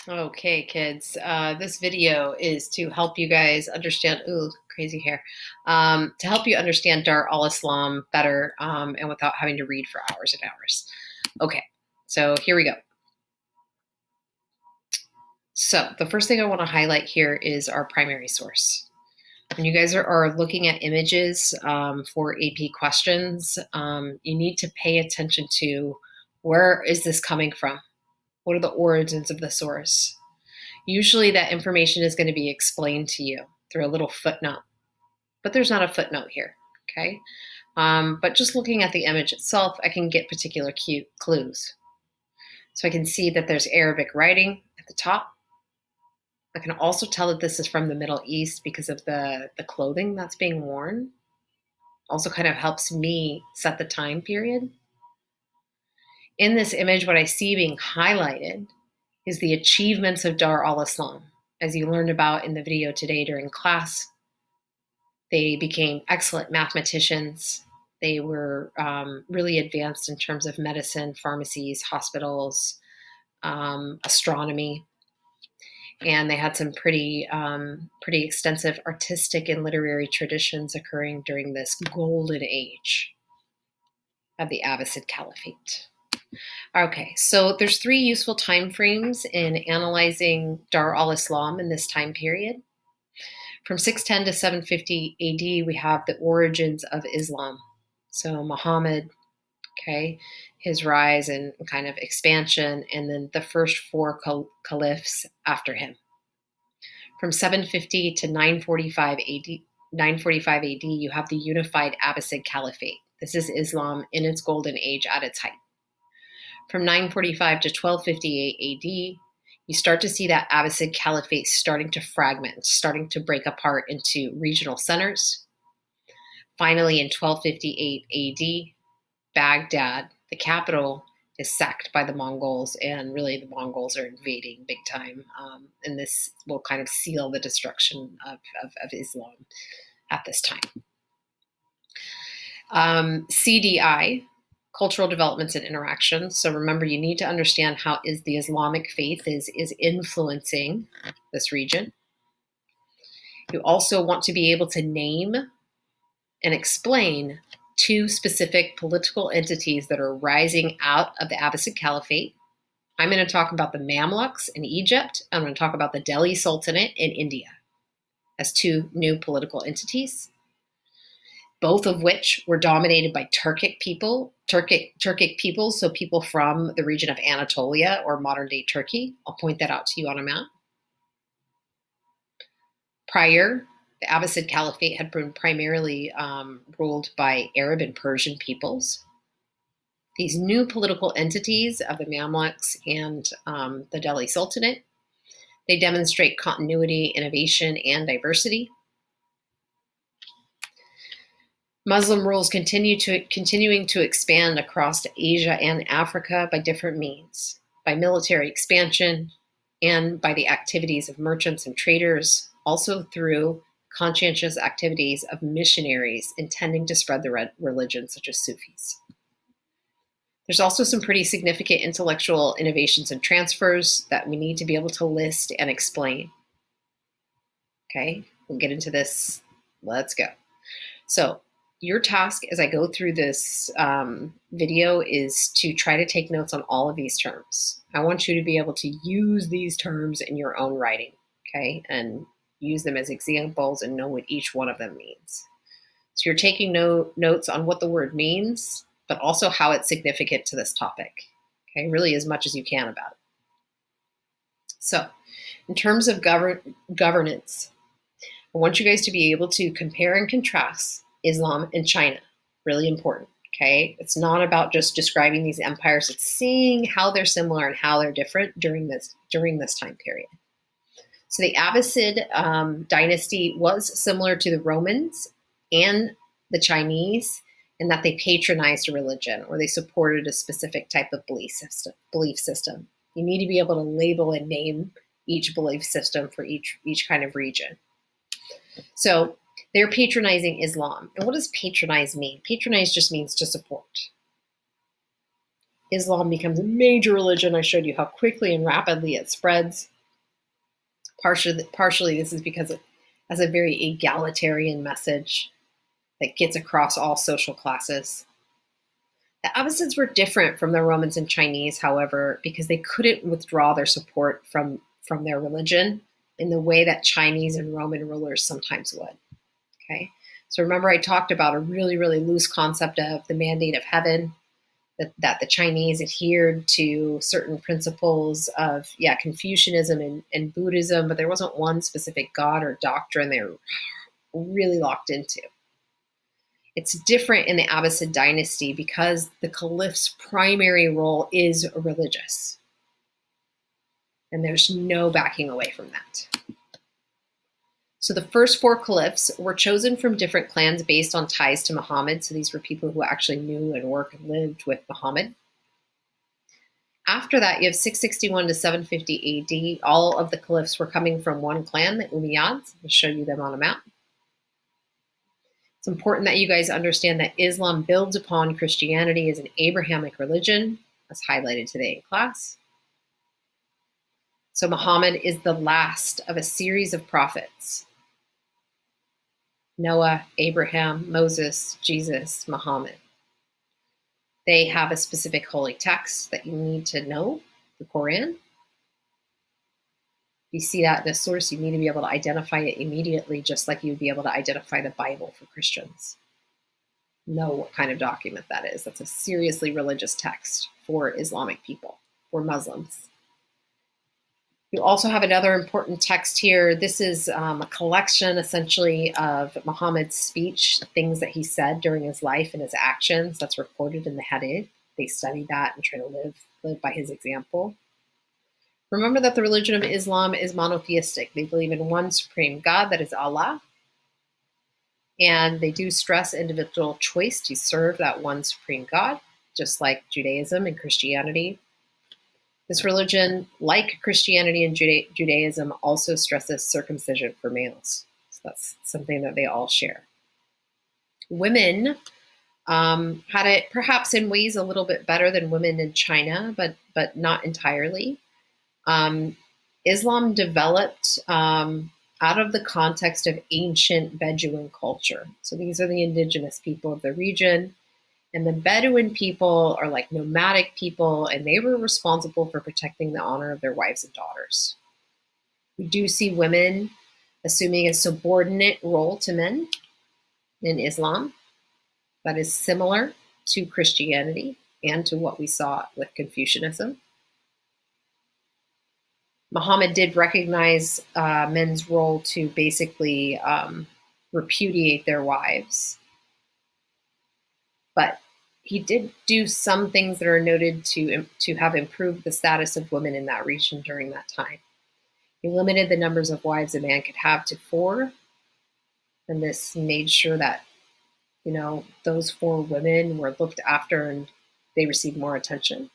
Okay, kids, this video is to help you guys understand, ooh, crazy hair, to help you understand Dar al-Islam better and without having to read for hours and hours. Okay, so here we go. So the first thing I want to highlight here is our primary source. When you guys are looking at images for AP questions, you need to pay attention to where is this coming from? What are the origins of the source? Usually that information is going to be explained to you through a little footnote, but there's not a footnote here, okay? But just looking at the image itself, I can get particular clues. So I can see that there's Arabic writing at the top. I can also tell that this is from the Middle East because of the clothing that's being worn. Also kind of helps me set the time period. In this image, what I see being highlighted is the achievements of Dar al-Islam. As you learned about in the video today during class, they became excellent mathematicians. They were really advanced in terms of medicine, pharmacies, hospitals, astronomy, and they had some pretty extensive artistic and literary traditions occurring during this golden age of the Abbasid Caliphate. Okay, so there's three useful time frames in analyzing Dar al-Islam in this time period. From 610 to 750 AD, we have the origins of Islam. So Muhammad, okay, his rise and kind of expansion, and then the first four caliphs after him. From 750 to 945 AD, you have the unified Abbasid Caliphate. This is Islam in its golden age at its height. From 945 to 1258 AD, you start to see that Abbasid Caliphate starting to fragment, starting to break apart into regional centers. Finally, in 1258 AD, Baghdad, the capital, is sacked by the Mongols, and really the Mongols are invading big time. And this will kind of seal the destruction of Islam at this time. CDI, cultural developments and interactions. So remember, you need to understand how is the Islamic faith is influencing this region. You also want to be able to name and explain two specific political entities that are rising out of the Abbasid Caliphate. I'm going to talk about the Mamluks in Egypt. I'm going to talk about the Delhi Sultanate in India as two new political entities, both of which were dominated by Turkic peoples, so people from the region of Anatolia or modern-day Turkey. I'll point that out to you on a map. Prior, the Abbasid Caliphate had been primarily ruled by Arab and Persian peoples. These new political entities of the Mamluks and the Delhi Sultanate, they demonstrate continuity, innovation, and diversity. Muslim rules continuing to expand across Asia and Africa by different means, by military expansion and by the activities of merchants and traders, also through conscientious activities of missionaries intending to spread the religion, such as Sufis. There's also some pretty significant intellectual innovations and transfers that we need to be able to list and explain. Okay, we'll get into this. Let's go. So your task as I go through this video is to try to take notes on all of these terms. I want you to be able to use these terms in your own writing, okay, and use them as examples and know what each one of them means. So you're taking notes on what the word means, but also how it's significant to this topic, okay, really as much as you can about it. So in terms of governance, I want you guys to be able to compare and contrast Islam and China. Really important, okay? It's not about just describing these empires, it's seeing how they're similar and how they're different during this time period. So the Abbasid dynasty was similar to the Romans and the Chinese in that they patronized a religion or they supported a specific type of belief system. You need to be able to label and name each belief system for each kind of region. So they're patronizing Islam. And what does patronize mean? Patronize just means to support. Islam becomes a major religion. I showed you how quickly and rapidly it spreads. Partially this is because it has a very egalitarian message that gets across all social classes. The Abbasids were different from the Romans and Chinese, however, because they couldn't withdraw their support from their religion in the way that Chinese and Roman rulers sometimes would. Okay, so remember I talked about a really, really loose concept of the mandate of heaven, that the Chinese adhered to certain principles of, Confucianism and Buddhism, but there wasn't one specific god or doctrine they were really locked into. It's different in the Abbasid dynasty because the caliph's primary role is religious. And there's no backing away from that. So the first 4 caliphs were chosen from different clans based on ties to Muhammad. So these were people who actually knew and worked and lived with Muhammad. After that, you have 661 to 750 AD. All of the caliphs were coming from one clan, the Umayyads. I'll show you them on a map. It's important that you guys understand that Islam builds upon Christianity as an Abrahamic religion, as highlighted today in class. So Muhammad is the last of a series of prophets. Noah, Abraham, Moses, Jesus, Muhammad. They have a specific holy text that you need to know, the Quran. You see that in a source, you need to be able to identify it immediately, just like you'd be able to identify the Bible for Christians. Know what kind of document that is. That's a seriously religious text for Islamic people, for Muslims. You also have another important text here. This is a collection, essentially, of Muhammad's speech, things that he said during his life and his actions. That's recorded in the Hadith. They study that and try to live by his example. Remember that the religion of Islam is monotheistic. They believe in one supreme God, that is Allah. And they do stress individual choice to serve that one supreme God, just like Judaism and Christianity. This religion, like Christianity and Judaism, also stresses circumcision for males. So that's something that they all share. Women had it perhaps in ways a little bit better than women in China, but not entirely. Islam developed out of the context of ancient Bedouin culture. So these are the indigenous people of the region. And the Bedouin people are like nomadic people, and they were responsible for protecting the honor of their wives and daughters. We do see women assuming a subordinate role to men in Islam that is similar to Christianity and to what we saw with Confucianism. Muhammad did recognize men's role to basically repudiate their wives. But he did do some things that are noted to have improved the status of women in that region during that time. He limited the numbers of wives a man could have to 4. And this made sure that, those 4 women were looked after and they received more attention.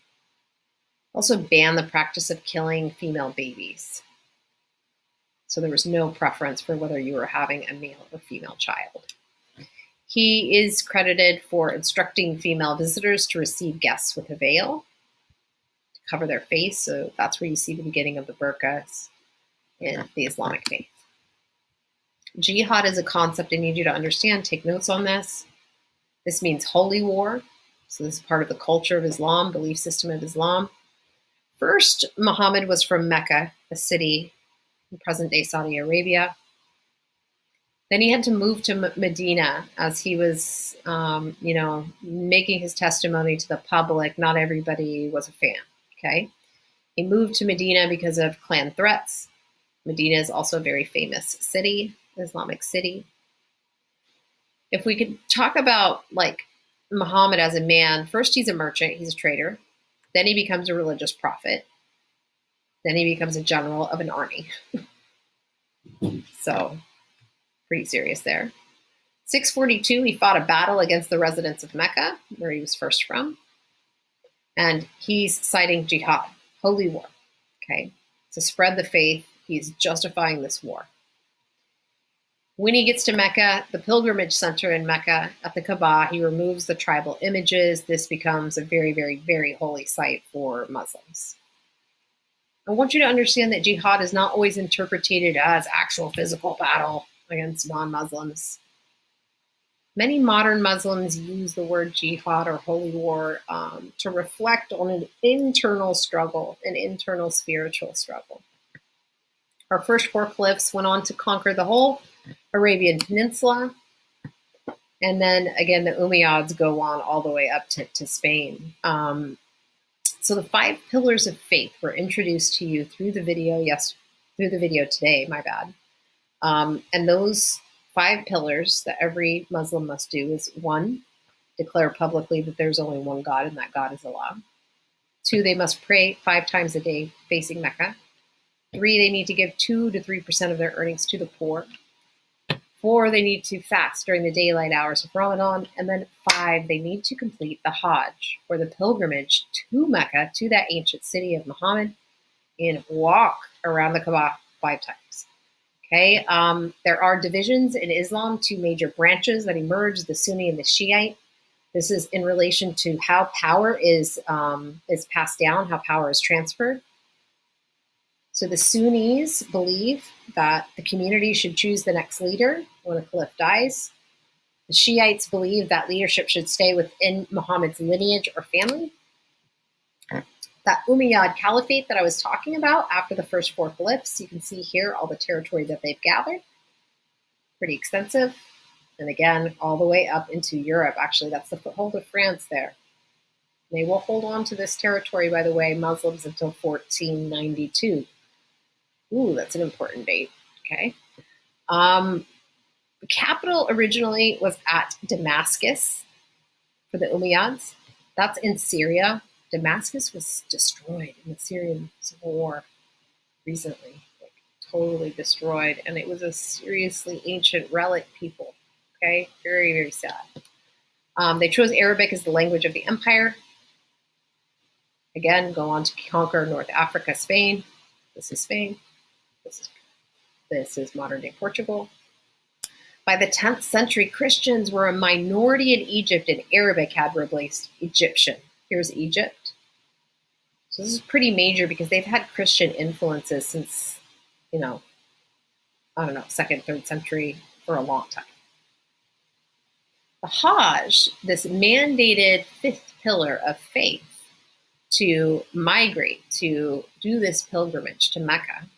Also banned the practice of killing female babies. So there was no preference for whether you were having a male or female child. He is credited for instructing female visitors to receive guests with a veil to cover their face. So that's where you see the beginning of the burqas in the Islamic faith. Jihad is a concept I need you to understand. Take notes on this. This means holy war. So this is part of the culture of Islam, belief system of Islam. First, Muhammad was from Mecca, a city in present-day Saudi Arabia. Then he had to move to Medina as he was, making his testimony to the public. Not everybody was a fan, okay? He moved to Medina because of clan threats. Medina is also a very famous city, Islamic city. If we could talk about, Muhammad as a man, first he's a merchant, he's a trader. Then he becomes a religious prophet. Then he becomes a general of an army. So, pretty serious there. 642, he fought a battle against the residents of Mecca, where he was first from. And he's citing jihad, holy war, okay? To spread the faith, he's justifying this war. When he gets to Mecca, the pilgrimage center in Mecca, at the Kaaba, he removes the tribal images. This becomes a very, very, very holy site for Muslims. I want you to understand that jihad is not always interpreted as actual physical battle against non-Muslims. Many modern Muslims use the word jihad or holy war to reflect on an internal struggle, an internal spiritual struggle. Our first four caliphs went on to conquer the whole Arabian Peninsula. And then again, the Umayyads go on all the way up to Spain. So the 5 pillars of faith were introduced to you through the video, through the video today, my bad. And those 5 pillars that every Muslim must do is 1, declare publicly that there's only one God and that God is Allah. 2, they must pray 5 times a day facing Mecca. 3, they need to give 2 to 3% of their earnings to the poor. 4, they need to fast during the daylight hours of Ramadan. And then 5, they need to complete the Hajj, or the pilgrimage to Mecca, to that ancient city of Muhammad, and walk around the Kaaba 5 times. Okay, there are divisions in Islam, 2 major branches that emerge, the Sunni and the Shiite. This is in relation to how power is passed down, how power is transferred. So the Sunnis believe that the community should choose the next leader when a caliph dies. The Shiites believe that leadership should stay within Muhammad's lineage or family. That Umayyad Caliphate that I was talking about after the first 4 caliphs, you can see here all the territory that they've gathered. Pretty extensive. And again, all the way up into Europe. Actually, that's the foothold of France there. They will hold on to this territory, by the way, Muslims, until 1492. Ooh, that's an important date. Okay. The capital originally was at Damascus for the Umayyads. That's in Syria. Damascus was destroyed in the Syrian Civil War recently, like totally destroyed. And it was a seriously ancient relic people. Okay, very, very sad. They chose Arabic as the language of the empire. Again, go on to conquer North Africa, Spain. This is Spain. This is modern-day Portugal. By the 10th century, Christians were a minority in Egypt, and Arabic had replaced Egyptian. Here's Egypt. So this is pretty major because they've had Christian influences since, I don't know, 2nd, 3rd century for a long time. The Hajj, this mandated 5th pillar of faith to migrate, to do this pilgrimage to Mecca,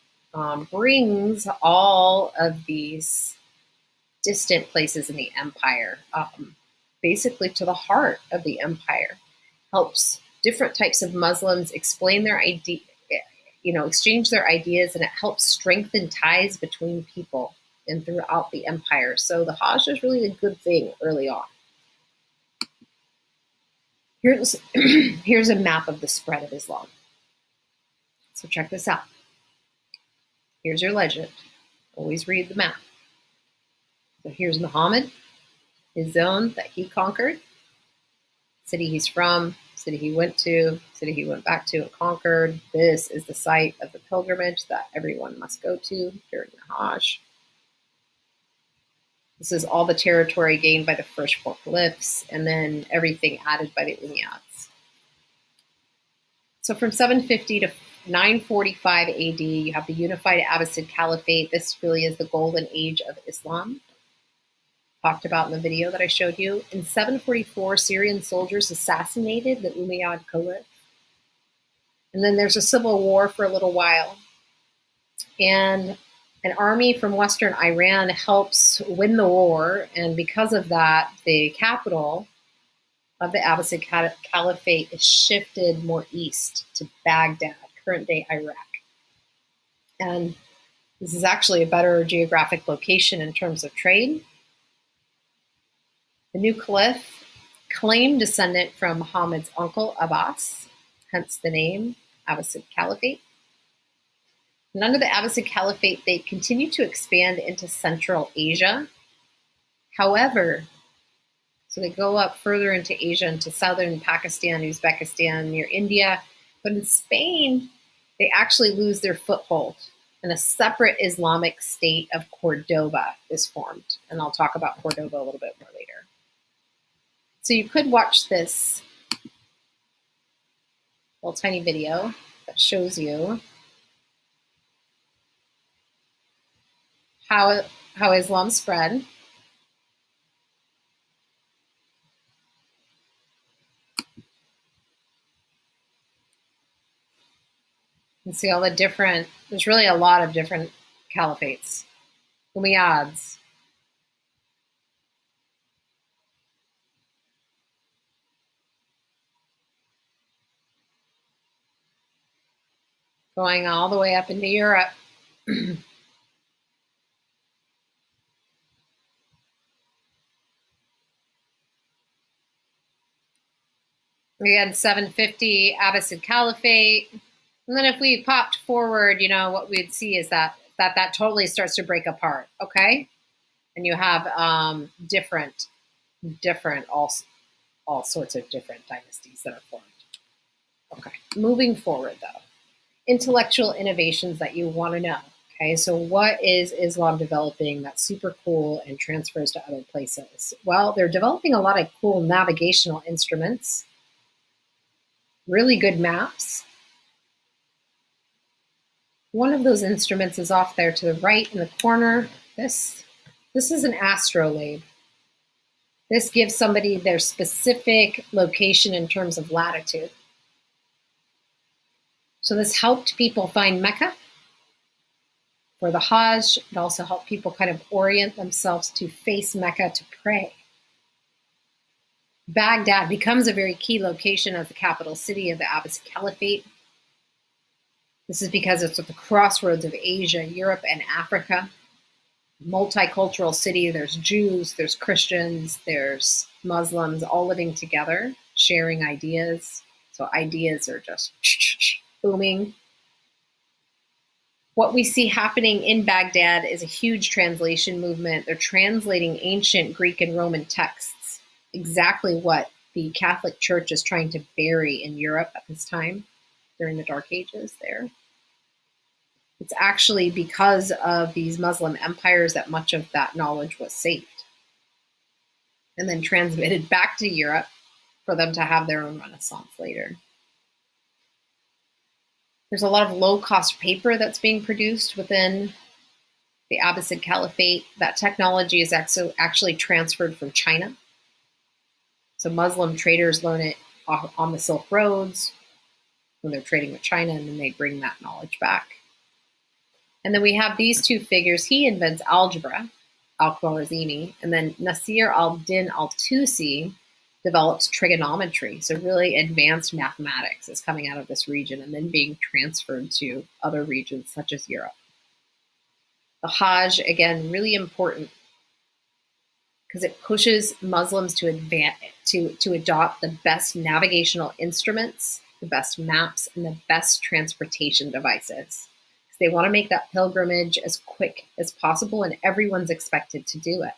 brings all of these distant places in the empire basically to the heart of the empire, helps different types of Muslims explain their exchange their ideas, and it helps strengthen ties between people and throughout the empire. So the Hajj is really a good thing early on. Here's a map of the spread of Islam. So check this out. Here's your legend. Always read the map. So here's Muhammad, his zone that he conquered, city he's from, city he went to, city he went back to and conquered. This is the site of the pilgrimage that everyone must go to during the Hajj. This is all the territory gained by the first 4 caliphs, and then everything added by the Umayyads. So from 750 to 945 AD, you have the unified Abbasid Caliphate. This really is the golden age of Islam, talked about in the video that I showed you. In 744, Syrian soldiers assassinated the Umayyad Caliph. And then there's a civil war for a little while. And an army from Western Iran helps win the war. And because of that, the capital of the Abbasid Caliphate is shifted more east to Baghdad, current-day Iraq. And this is actually a better geographic location in terms of trade. The new caliph claimed descendant from Muhammad's uncle Abbas, hence the name Abbasid Caliphate. And under the Abbasid Caliphate, they continued to expand into Central Asia. However, so they go up further into Asia, into southern Pakistan, Uzbekistan, near India. But in Spain, they actually lose their foothold, and a separate Islamic state of Cordoba is formed. And I'll talk about Cordoba a little bit more later. So you could watch this little tiny video that shows you how Islam spread. You see all the different, there's really a lot of different caliphates. Umayyads. Going all the way up into Europe. Again, 750 Abbasid Caliphate. And then if we popped forward, what we'd see is that totally starts to break apart, okay? And you have different, all sorts of different dynasties that are formed. Okay, moving forward though. Intellectual innovations that you want to know. Okay, so what is Islam developing that's super cool and transfers to other places? Well, they're developing a lot of cool navigational instruments, really good maps. One of those instruments is off there to the right in the corner. This is an astrolabe. This gives somebody their specific location in terms of latitude. So this helped people find Mecca for the Hajj. It also helped people kind of orient themselves to face Mecca to pray. Baghdad becomes a very key location as the capital city of the Abbasid Caliphate. This is because it's at the crossroads of Asia, Europe, and Africa. Multicultural city. There's Jews, there's Christians, there's Muslims all living together, sharing ideas. So ideas are just booming. What we see happening in Baghdad is a huge translation movement. They're translating ancient Greek and Roman texts, exactly what the Catholic Church is trying to bury in Europe at this time during the Dark Ages there. It's actually because of these Muslim empires that much of that knowledge was saved and then transmitted back to Europe for them to have their own Renaissance later. There's a lot of low-cost paper that's being produced within the Abbasid Caliphate. That technology is actually transferred from China. So Muslim traders learn it on the Silk Roads when they're trading with China, and then they bring that knowledge back. And then we have these two figures. He invents algebra, Al-Khwarizmi, and then Nasir al-Din al-Tusi develops trigonometry. So really advanced mathematics is coming out of this region and then being transferred to other regions such as Europe. The Hajj, again, really important because it pushes Muslims to adopt the best navigational instruments, the best maps, and the best transportation devices. They want to make that pilgrimage as quick as possible, and everyone's expected to do it.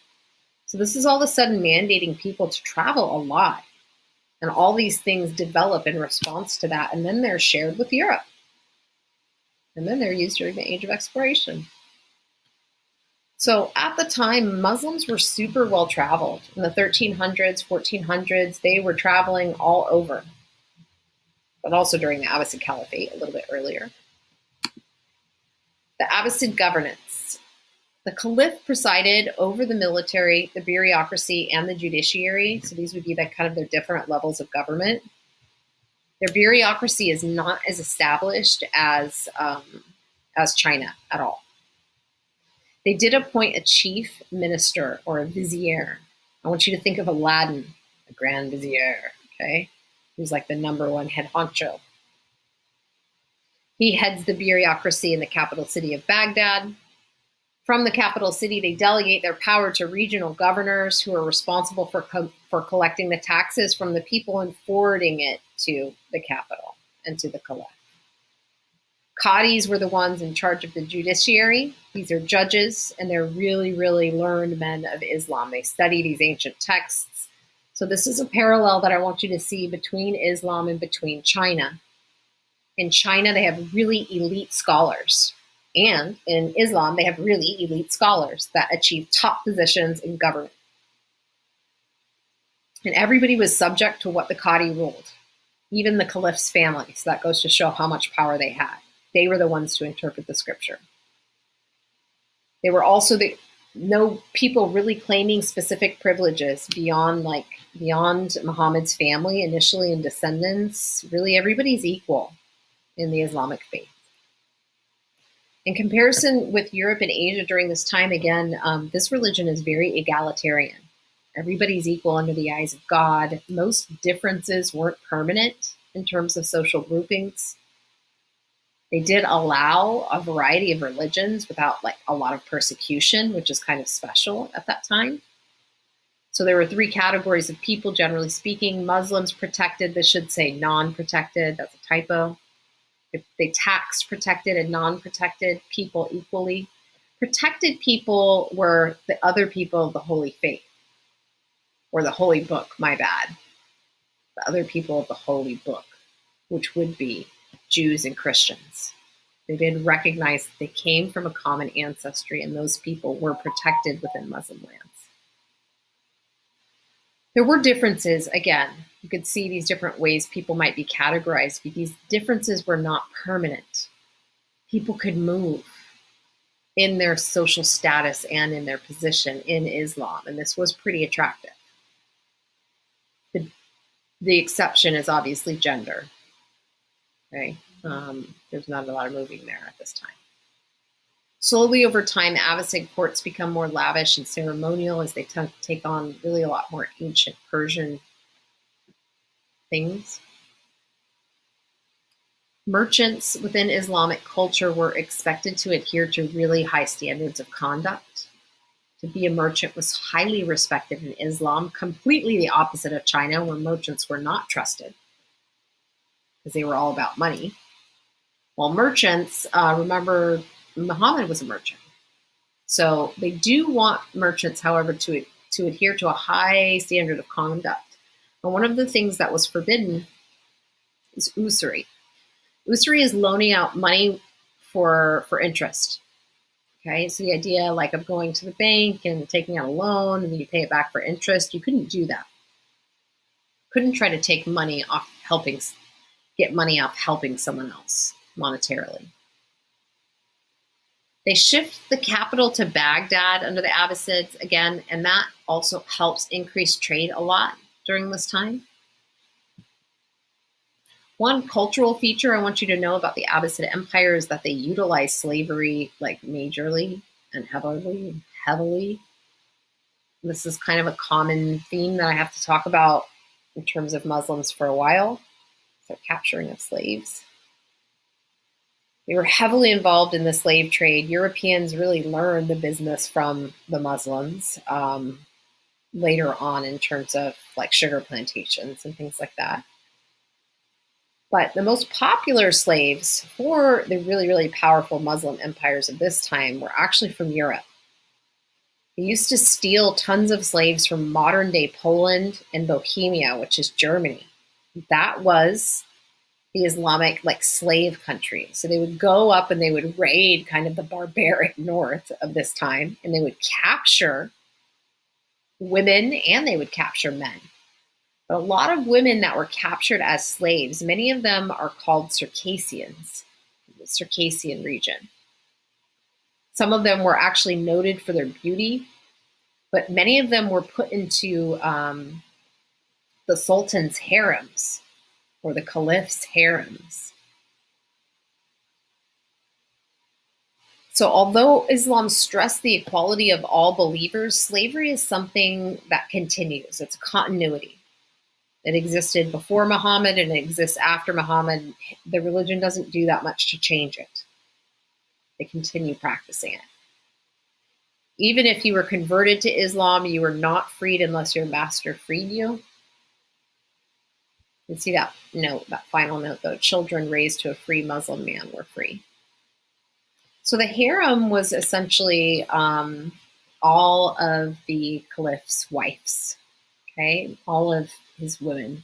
So this is all of a sudden mandating people to travel a lot. And all these things develop in response to that, and then they're shared with Europe. And then they're used during the Age of Exploration. So at the time, Muslims were super well traveled. In the 1300s, 1400s, they were traveling all over. But also during the Abbasid Caliphate, a little bit earlier. The Abbasid governance. The caliph presided over the military, the bureaucracy, and the judiciary. So these would be the kind of their different levels of government. Their bureaucracy is not as established as China at all. They did appoint a chief minister or a vizier. I want you to think of Aladdin, a grand vizier, okay? Who's like the number one head honcho. He heads the bureaucracy in the capital city of Baghdad. From the capital city, they delegate their power to regional governors who are responsible for collecting the taxes from the people and forwarding it to the capital and to the caliph. Qadis were the ones in charge of the judiciary. These are judges, and they're really, really learned men of Islam. They study these ancient texts. So this is a parallel that I want you to see between Islam and between China. In China, they have really elite scholars. And in Islam, they have really elite scholars that achieve top positions in government. And everybody was subject to what the Qadi ruled, even the caliph's family. So that goes to show how much power they had. They were the ones to interpret the scripture. They were also no people really claiming specific privileges beyond Muhammad's family initially and descendants. Really, everybody's equal in the Islamic faith. In comparison with Europe and Asia during this time, again, this religion is very egalitarian. Everybody's equal under the eyes of God. Most differences weren't permanent in terms of social groupings. They did allow a variety of religions without like a lot of persecution, which is kind of special at that time. So there were three categories of people, generally speaking. Muslims protected, this should say non-protected, that's a typo. They taxed protected and non-protected people equally. Protected people were the other people of the Holy Faith, or the Holy Book, my bad. The other people of the Holy Book, which would be Jews and Christians. They did recognize that they came from a common ancestry, and those people were protected within Muslim lands. There were differences, again, you could see these different ways people might be categorized, but these differences were not permanent. People could move in their social status and in their position in Islam, and this was pretty attractive. The exception is obviously gender. Okay, there's not a lot of moving there at this time. Slowly over time, Abbasid courts become more lavish and ceremonial as they take on really a lot more ancient Persian things. Merchants within Islamic culture were expected to adhere to really high standards of conduct. To be a merchant was highly respected in Islam, completely the opposite of China, where merchants were not trusted because they were all about money. While merchants, remember, Muhammad was a merchant. So they do want merchants, however, to adhere to a high standard of conduct. And one of the things that was forbidden is usury. Usury is loaning out money for interest. Okay, so the idea like of going to the bank and taking out a loan and then you pay it back for interest, you couldn't do that. Couldn't try to take money off get money off helping someone else monetarily. They shift the capital to Baghdad under the Abbasids again, and that also helps increase trade a lot during this time. One cultural feature I want you to know about the Abbasid Empire is that they utilize slavery like majorly and heavily. This is kind of a common theme that I have to talk about in terms of Muslims for a while. So capturing of slaves. They were heavily involved in the slave trade. Europeans really learned the business from the Muslims later on in terms of like sugar plantations and things like that. But the most popular slaves for the really, really powerful Muslim empires of this time were actually from Europe. They used to steal tons of slaves from modern-day Poland and Bohemia, which is Germany. That was the Islamic like slave country. So they would go up and they would raid kind of the barbaric north of this time, and they would capture women and they would capture men. But a lot of women that were captured as slaves, many of them are called Circassians, the Circassian region. Some of them were actually noted for their beauty, but many of them were put into the Sultan's harems or the Caliph's harems. So although Islam stressed the equality of all believers, slavery is something that continues. It's a continuity. It existed before Muhammad and it exists after Muhammad. The religion doesn't do that much to change it. They continue practicing it. Even if you were converted to Islam, you were not freed unless your master freed you. You can see that note, that final note though, children raised to a free Muslim man were free. So the harem was essentially all of the caliph's wives, okay, all of his women.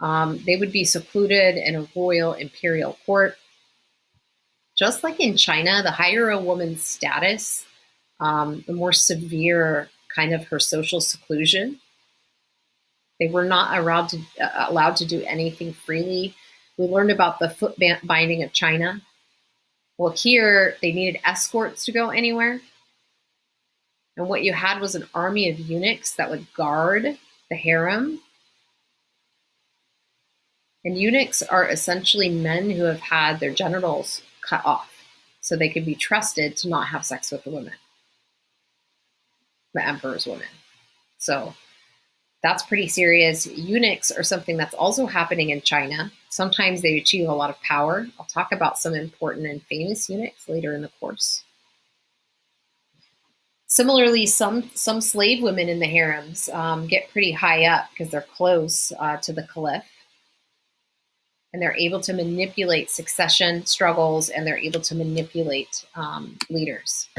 They would be secluded in a royal imperial court. Just like in China, the higher a woman's status, the more severe kind of her social seclusion. They were not allowed to do anything freely. We learned about the foot binding of China. Well, here they needed escorts to go anywhere. And what you had was an army of eunuchs that would guard the harem. And eunuchs are essentially men who have had their genitals cut off so they could be trusted to not have sex with the women, the emperor's women. So that's pretty serious. Eunuchs are something that's also happening in China. Sometimes they achieve a lot of power. I'll talk about some important and famous eunuchs later in the course. Similarly, some slave women in the harems get pretty high up because they're close to the caliph. And they're able to manipulate succession struggles, and they're able to manipulate leaders.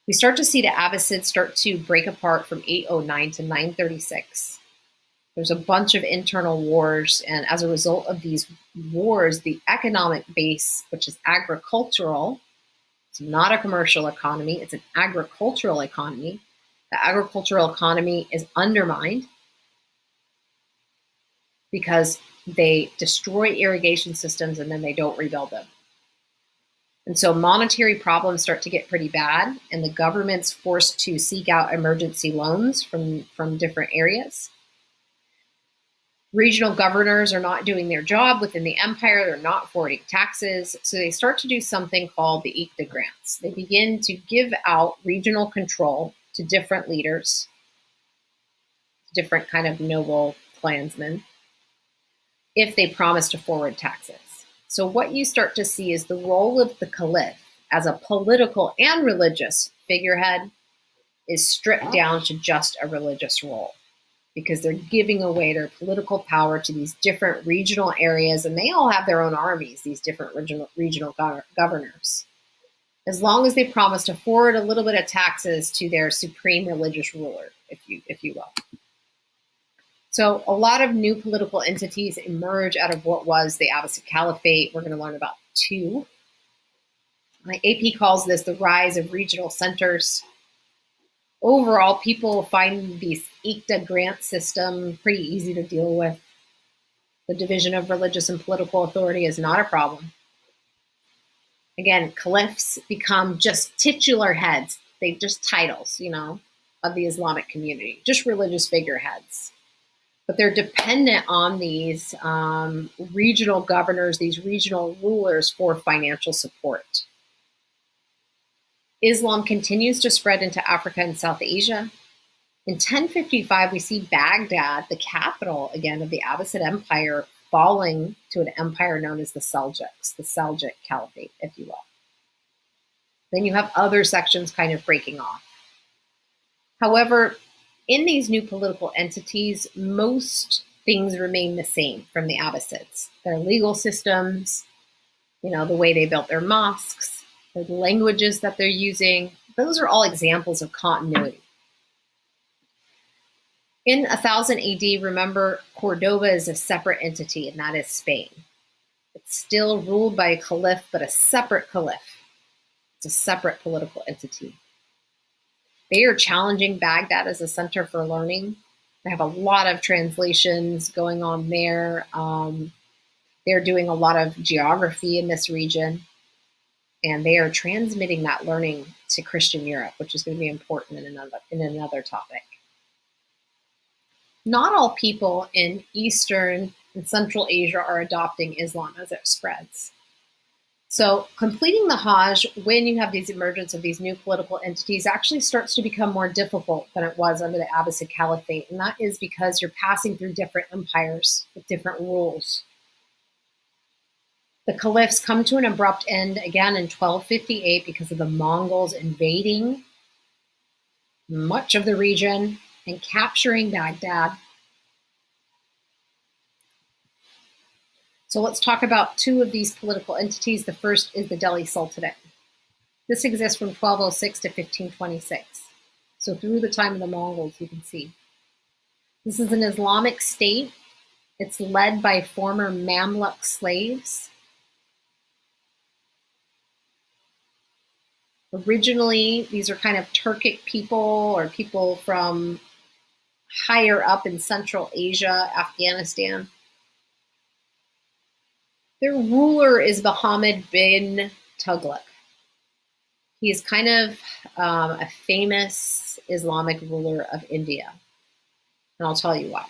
We start to see the Abbasids start to break apart from 809 to 936. There's a bunch of internal wars, and as a result of these wars, the economic base, which is agricultural, it's not a commercial economy, it's an agricultural economy. The agricultural economy is undermined because they destroy irrigation systems and then they don't rebuild them. And so monetary problems start to get pretty bad, and the government's forced to seek out emergency loans from different areas. Regional governors are not doing their job within the empire. They're not forwarding taxes. So they start to do something called the Iqta grants. They begin to give out regional control to different leaders, different kind of noble clansmen, if they promise to forward taxes. So what you start to see is the role of the caliph as a political and religious figurehead is stripped down to just a religious role, because they're giving away their political power to these different regional areas, and they all have their own armies, these different regional governors, as long as they promise to forward a little bit of taxes to their supreme religious ruler, if you will. So a lot of new political entities emerge out of what was the Abbasid Caliphate. We're going to learn about two. My AP calls this the rise of regional centers. Overall, people find the Iqta grant system pretty easy to deal with. The division of religious and political authority is not a problem. Again, caliphs become just titular heads. They just titles, of the Islamic community, just religious figureheads. But they're dependent on these regional governors, these regional rulers for financial support. Islam continues to spread into Africa and South Asia. In 1055, we see Baghdad, the capital, again, of the Abbasid Empire, falling to an empire known as the Seljuks, the Seljuk Caliphate, if you will. Then you have other sections kind of breaking off. However, in these new political entities, most things remain the same from the Abbasids. Their legal systems, the way they built their mosques, the languages that they're using, those are all examples of continuity. In 1000 AD, remember, Cordoba is a separate entity, and that is Spain. It's still ruled by a caliph, but a separate caliph. It's a separate political entity. They are challenging Baghdad as a center for learning. They have a lot of translations going on there. They're doing a lot of geography in this region, and they are transmitting that learning to Christian Europe, which is going to be important in another topic. Not all people in Eastern and Central Asia are adopting Islam as it spreads. So completing the Hajj, when you have these emergence of these new political entities, actually starts to become more difficult than it was under the Abbasid Caliphate. And that is because you're passing through different empires with different rules. The caliphs come to an abrupt end again in 1258 because of the Mongols invading much of the region and capturing Baghdad. So let's talk about two of these political entities. The first is the Delhi Sultanate. This exists from 1206 to 1526. So through the time of the Mongols, you can see. This is an Islamic state. It's led by former Mamluk slaves. Originally, these are kind of Turkic people or people from higher up in Central Asia, Afghanistan. Their ruler is Muhammad bin Tughlaq. He is kind of a famous Islamic ruler of India, and I'll tell you why.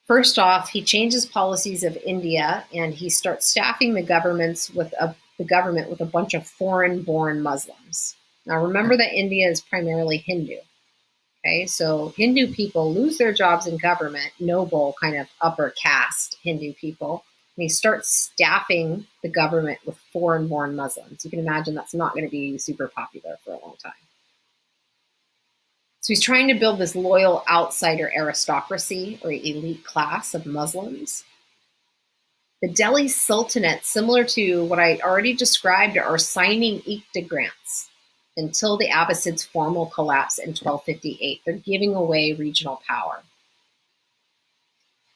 First off, he changes policies of India, and he starts staffing the government with a bunch of foreign-born Muslims. Now, remember that India is primarily Hindu. Okay, so Hindu people lose their jobs in government, noble kind of upper caste Hindu people, and he starts staffing the government with foreign-born Muslims. You can imagine that's not going to be super popular for a long time. So he's trying to build this loyal outsider aristocracy or elite class of Muslims. The Delhi Sultanate, similar to what I already described, are signing Iqta grants until the Abbasids' formal collapse in 1258. They're giving away regional power.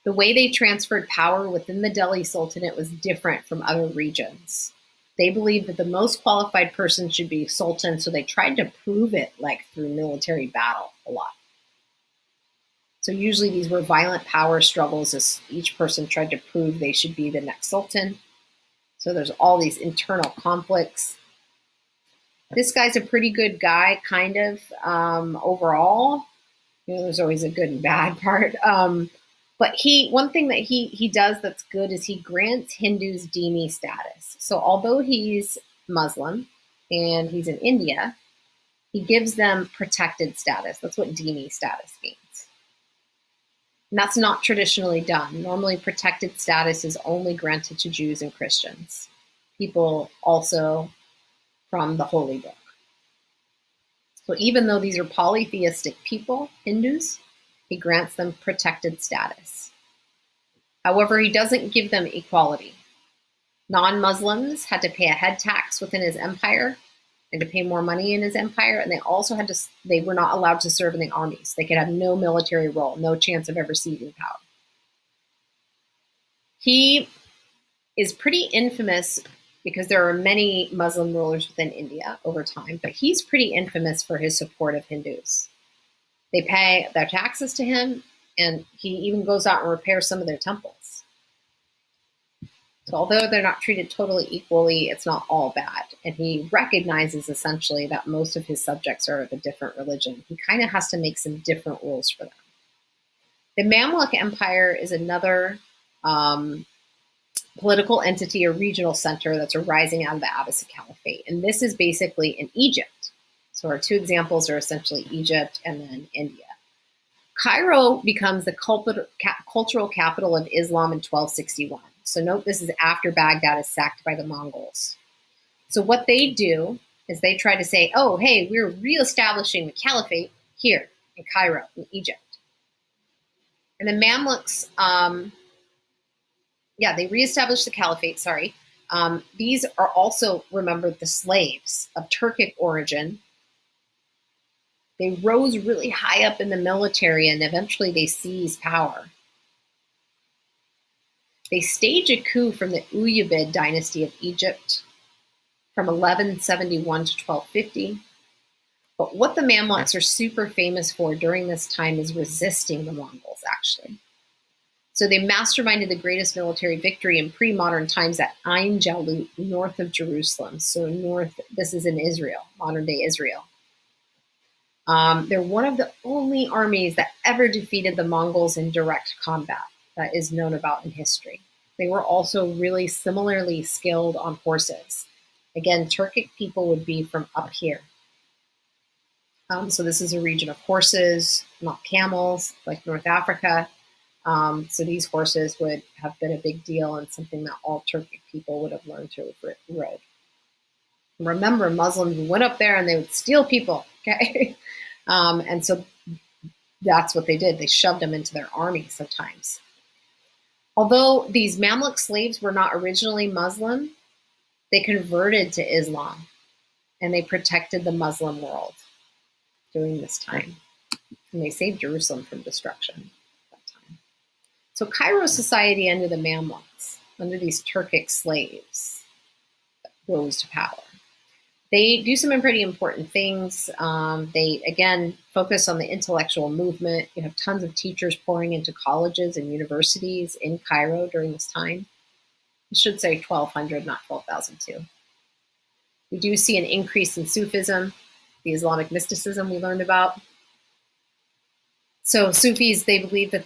The way they transferred power within the Delhi Sultanate was different from other regions. They believed that the most qualified person should be sultan, so they tried to prove it like through military battle a lot. So usually these were violent power struggles as each person tried to prove they should be the next sultan. So there's all these internal conflicts. This guy's a pretty good guy, kind of, overall. You know, there's always a good and bad part. But one thing that he does that's good is he grants Hindus Dini status. So although he's Muslim and he's in India, he gives them protected status. That's what Dini status means. And that's not traditionally done. Normally, protected status is only granted to Jews and Christians, people also from the Holy Book. So even though these are polytheistic people, Hindus, he grants them protected status. However, he doesn't give them equality. Non-Muslims had to pay a head tax within his empire and to pay more money in his empire, and they were not allowed to serve in the armies. They could have no military role, no chance of ever seizing power. He is pretty infamous because there are many Muslim rulers within India over time, but he's pretty infamous for his support of Hindus. They pay their taxes to him, and he even goes out and repairs some of their temples. So although they're not treated totally equally, it's not all bad. And he recognizes essentially that most of his subjects are of a different religion. He kind of has to make some different rules for them. The Mamluk Empire is another political entity or regional center that's arising out of the Abbasid Caliphate. And this is basically in Egypt. So our two examples are essentially Egypt and then India. Cairo becomes the cultural capital of Islam in 1261. So note this is after Baghdad is sacked by the Mongols. So what they do is they try to say, oh, hey, we're reestablishing the caliphate here in Cairo, in Egypt. And the Mamluks, they reestablished the caliphate, sorry. These are also, remember, the slaves of Turkic origin. They rose really high up in the military and eventually they seized power. They stage a coup from the Uyyabid dynasty of Egypt from 1171 to 1250. But what the Mamluks are super famous for during this time is resisting the Mongols, actually. So they masterminded the greatest military victory in pre-modern times at Ain Jalut, north of Jerusalem. So this is in Israel, modern-day Israel. They're one of the only armies that ever defeated the Mongols in direct combat that is known about in history. They were also really similarly skilled on horses. Again, Turkic people would be from up here. So this is a region of horses, not camels, like North Africa. So these horses would have been a big deal and something that all Turkic people would have learned to ride. Remember, Muslims went up there and they would steal people, okay? And so that's what they did. They shoved them into their army sometimes. Although these Mamluk slaves were not originally Muslim, they converted to Islam and they protected the Muslim world during this time. And they saved Jerusalem from destruction at that time. So Cairo society under the Mamluks, under these Turkic slaves, rose to power. They do some pretty important things. They, again, focus on the intellectual movement. You have tons of teachers pouring into colleges and universities in Cairo during this time. I should say 1200, not 12,002. We do see an increase in Sufism, the Islamic mysticism we learned about. So Sufis, they believe that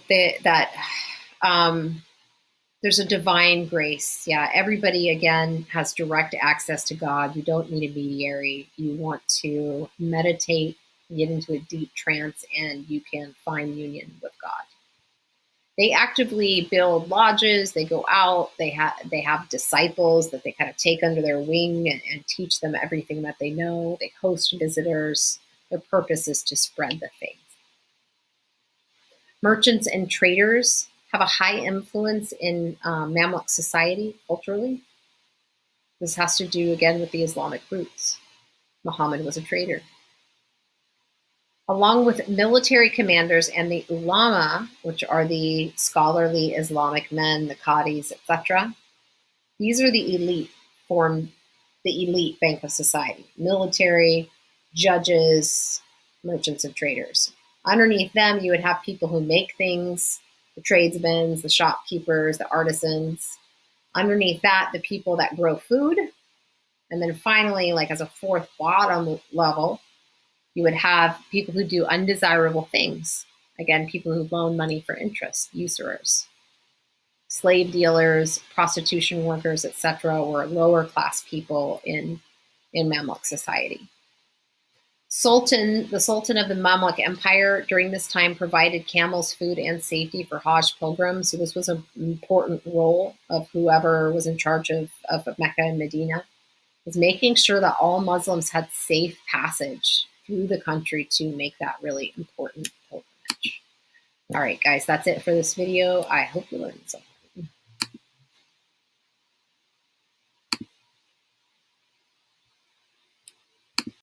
there's a divine grace. Yeah, everybody, again, has direct access to God. You don't need a mediary. You want to meditate, get into a deep trance, and you can find union with God. They actively build lodges. They go out. They have disciples that they kind of take under their wing and teach them everything that they know. They host visitors. Their purpose is to spread the faith. Merchants and traders have a high influence in Mamluk society culturally. This has to do, again, with the Islamic roots. Muhammad was a trader. Along with military commanders and the ulama, which are the scholarly Islamic men, the qadis, etc., these are the elite, form the elite bank of society. Military, judges, merchants and traders. Underneath them, you would have people who make things, the tradesmen, the shopkeepers, the artisans. Underneath that, the people that grow food. And then finally, like as a fourth bottom level, you would have people who do undesirable things. Again, people who loan money for interest, usurers. Slave dealers, prostitution workers, etc., were lower class people in Mamluk society. The Sultan of the Mamluk Empire during this time provided camels food and safety for Hajj pilgrims. So this was an important role of whoever was in charge of Mecca and Medina, was making sure that all Muslims had safe passage through the country to make that really important pilgrimage. All right, guys, that's it for this video. I hope you learned something.